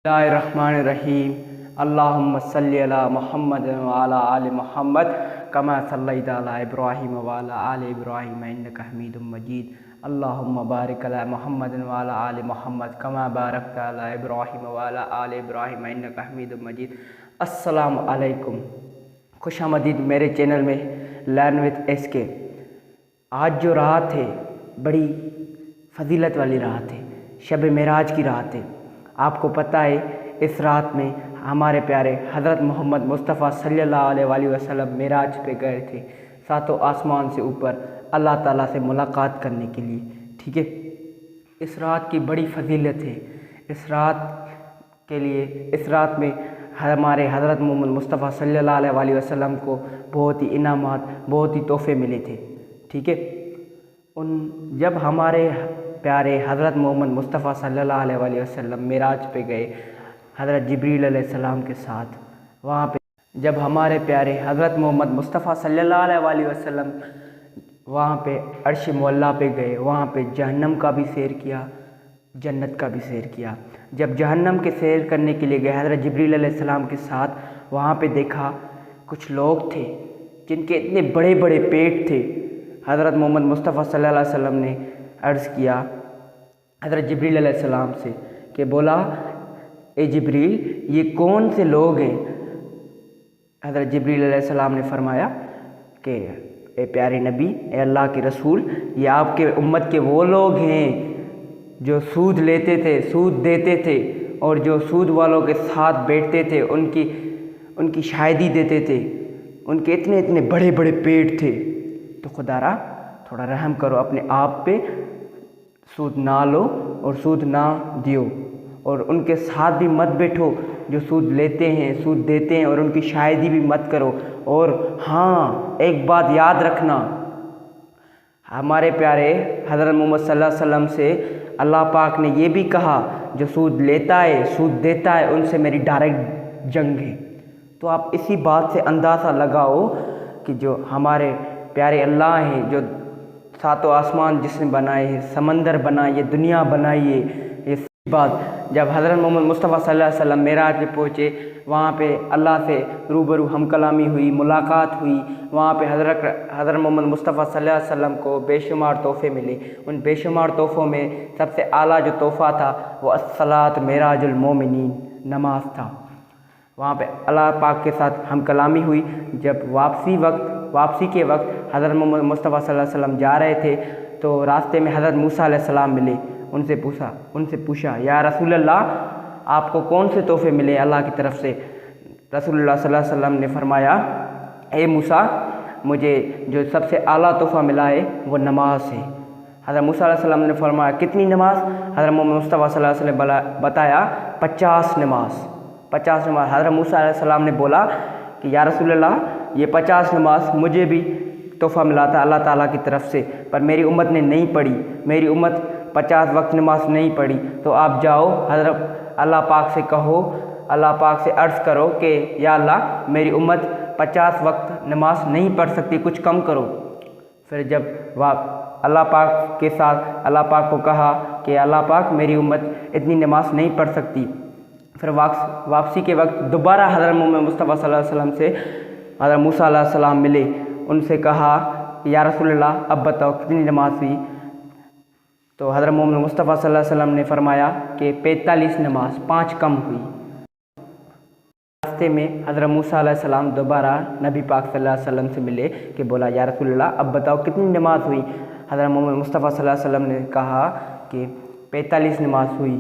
बिस्मिल्लाहिर्रहमानिर्रहीम। अल्लाहुम्मा सल्लि अला मुहम्मद व अला आलि मुहम्मद कमा सल्लैता अला इब्राहीम व अला आलि इब्राहीम इन्नका हमीदुम मजीद। अल्लाहुम्मा बारिक अला मुहम्मद व अला आलि मुहम्मद कमा बारकता अला इब्राहीम व अला आलि इब्राहीम इन्नका हमीदुम मजीद। अस्सलामु अलैकुम, खुशामदीद मेरे चैनल में लर्न विद एसके। आज जो रात है बड़ी फजीलत वाली रात है, शब मेराज की रात है। आपको पता है इस रात में हमारे प्यारे हज़रत मोहम्मद मुस्तफ़ा सल्लल्लाहु अलैहि वसल्लम मेराज पे गए थे, सातों आसमान से ऊपर अल्लाह ताला से मुलाकात करने के लिए। ठीक है, इस रात की बड़ी फजीलत है। इस रात के लिए, इस रात में हमारे हज़रत मोहम्मद मुस्तफ़ा सल्लल्लाहु अलैहि वसल्लम को बहुत ही इनामात, बहुत ही तोहफ़े मिले थे। ठीक है, जब हमारे प्यारे हज़रत मोहम्मद मुस्तफ़ा सल्लल्लाहु अलैहि वसल्लम मेराज पे गए हज़रत जिब्रील अलैहिस्सलाम के साथ, वहाँ पे जब हमारे प्यारे हज़रत मोहम्मद मुस्तफ़ा सल्लल्लाहु अलैहि वसल्लम वहाँ पे अर्श मुअल्ला पे गए, वहाँ पे जहन्नम का भी सैर किया, जन्नत का भी सैर किया। जब जहन्नम के सैर करने के लिए गए हज़रत जिब्रील अलैहिस्सलाम के साथ, वहाँ पे देखा कुछ लोग थे जिनके इतने बड़े बड़े पेट थे। हज़रत मोहम्मद मुस्तफ़ा सल्लल्लाहु अलैहि वसल्लम ने अर्ज़ किया हज़रत जिब्रील अलैहिस्सलाम से कि बोला, ए जिब्रील, ये कौन से लोग हैं? हज़रत जिब्रील अलैहिस्सलाम ने फरमाया कि ए प्यारे नबी, ए अल्लाह के रसूल, ये आपके उम्मत के वो लोग हैं जो सूद लेते थे, सूद देते थे, और जो सूद वालों के साथ बैठते थे, उनकी शाहिदी देते थे। उनके इतने इतने बड़े बड़े पेट थे। तो खुदारा थोड़ा रहम करो अपने आप पे, सूद ना लो और सूद ना दियो, और उनके साथ भी मत बैठो जो सूद लेते हैं, सूद देते हैं, और उनकी शाहिदी भी मत करो। और हाँ, एक बात याद रखना, हमारे प्यारे हज़रत मोहम्मद सल्लल्लाहु अलैहि वसल्लम से अल्लाह पाक ने ये भी कहा, जो सूद लेता है, सूद देता है, उनसे मेरी डायरेक्ट जंग है। तो आप इसी बात से अंदाज़ा लगाओ कि जो हमारे प्यारे अल्लाह हैं, जो सातों आसमान जिसने बनाए हैं, समंदर बनाए, ये दुनिया बनाई है, ये बात जब हज़रत मोहम्मद मुस्तफ़ा सल्लल्लाहु अलैहि वसल्लम मेराज पे पहुँचे, वहाँ पे अल्लाह से रूबरू हम कलामी हुई, मुलाकात हुई। वहाँ पे हज़रत मोहम्मद मुस्तफ़ा सल्लल्लाहु अलैहि वसल्लम को बेशुमार तोहफ़े मिले। उन बेशुमार तोहफ़ों में सबसे आला जो तोहफ़ा था वो अस्सलात मेराजुल मोमिनीन, नमाज था। वहाँ पे अल्लाह पाक के साथ हम कलामी हुई। जब वापसी के वक्त हज़रत मोहम्मद मुस्तफ़ा सल्लल्लाहु अलैहि वसल्लम जा रहे थे, तो रास्ते में हज़रत मूसा अलैहिस्सलाम मिले। उनसे पूछा या रसूल अल्लाह, आपको कौन से तोहफ़े मिले अल्लाह की तरफ से? रसूलुल्लाह सल्लल्लाहु अलैहि वसल्लम ने फरमाया, ए मूसा, मुझे जो सबसे आला तोहफ़ा मिला है वो नमाज है। हज़रत मूसा अलैहिस्सलाम ने फरमाया, कितनी नमाज? हज़रत मोहम्मद मुस्तफ़ा सल्लल्लाहु अलैहि वसल्लम ने बताया 50 नमाज। 50 नमाज। हज़रत मूसा अलैहिस्सलाम ने बोला कि या रसूल अल्लाह, ये 50 नमाज मुझे भी तोहफ़ा मिला था अल्लाह ताला की तरफ से, पर मेरी उम्मत ने नहीं पढ़ी, मेरी उम्मत 50 वक्त नमाज नहीं पढ़ी। तो आप जाओ, हज़रत अल्लाह पाक से कहो, अल्लाह पाक से अर्ज़ करो कि या अल्लाह, मेरी उम्मत 50 वक्त नमाज नहीं पढ़ सकती, कुछ कम करो। फिर जब अल्लाह पाक के साथ अल्लाह पाक को कहा कि अल्लाह पाक, मेरी उम्मत इतनी नमाज नहीं पढ़ सकती। फिर वापसी के वक्त दोबारा हज़रत मोहम्मद मुस्तफ़ा सल्लल्लाहु अलैहि वसल्लम से हज़रत मूसा अलैहिस्सलाम मिले। उनसे कहा कि या रसूल अल्लाह, अब बताओ कितनी नमाज हुई? तो हज़रत मोहम्मद मुस्तफ़ा सल्लल्लाहु अलैहि वसल्लम ने फरमाया कि 45 नमाज, 5 कम हुई। रास्ते में हज़रत मूसा अलैहिस्सलाम दोबारा नबी पाक सल्लल्लाहु अलैहि वसल्लम से मिले कि बोला, या रसूल अल्लाह, अब बताओ कितनी नमाज हुई? हज़रत मोहम्मद मुस्तफ़ा सल्लल्लाहु अलैहि वसल्लम ने कहा कि 45 नमाज हुई।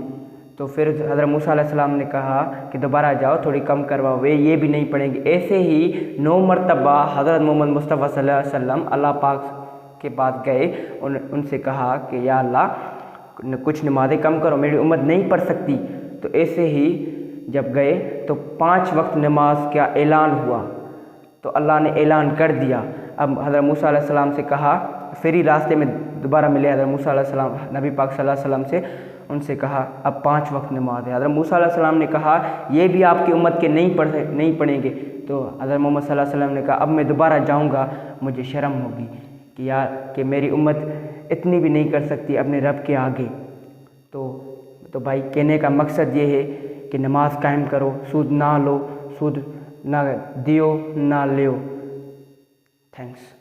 तो फिर हज़रत मूसा अलैहिस्सलाम ने कहा कि दोबारा जाओ, थोड़ी कम करवाओ, वे ये भी नहीं पढ़ेंगे। ऐसे ही 9 मरतबा हज़रत मोहम्मद मुस्तफ़ा सल्लल्लाहु अलैहि वसल्लम अल्लाह पाक के पास गए। उनसे कहा कि या अल्लाह, कुछ नमाज़ें कम करो, मेरी उम्मत नहीं पढ़ सकती। तो ऐसे ही जब गए तो 5 वक्त नमाज का ऐलान हुआ, तो अल्लाह ने ऐलान कर दिया। अब हज़रत मूसा अलैहिस्सलाम से कहा, फिर ही रास्ते में दोबारा मिले हज़रत मूसा अलैहिस्सलाम नबी पाक सल्लल्लाहु अलैहि वसल्लम से, उनसे कहा अब 5 वक्त नमाज है। हज़रत मूसा अलैहिस्सलाम ने कहा, ये भी आपकी उम्मत के नहीं पढ़ेंगे। तो हज़रत मोहम्मद सल्लल्लाहु अलैहि वसल्लम ने कहा, अब मैं दोबारा जाऊँगा, मुझे शर्म होगी कि यार कि मेरी उम्मत इतनी भी नहीं कर सकती अपने रब के आगे। तो भाई कहने का मकसद ये है کہ نماز قائم کرو، سود نہ لو، سود نہ دیو نہ لیو. تھینکس.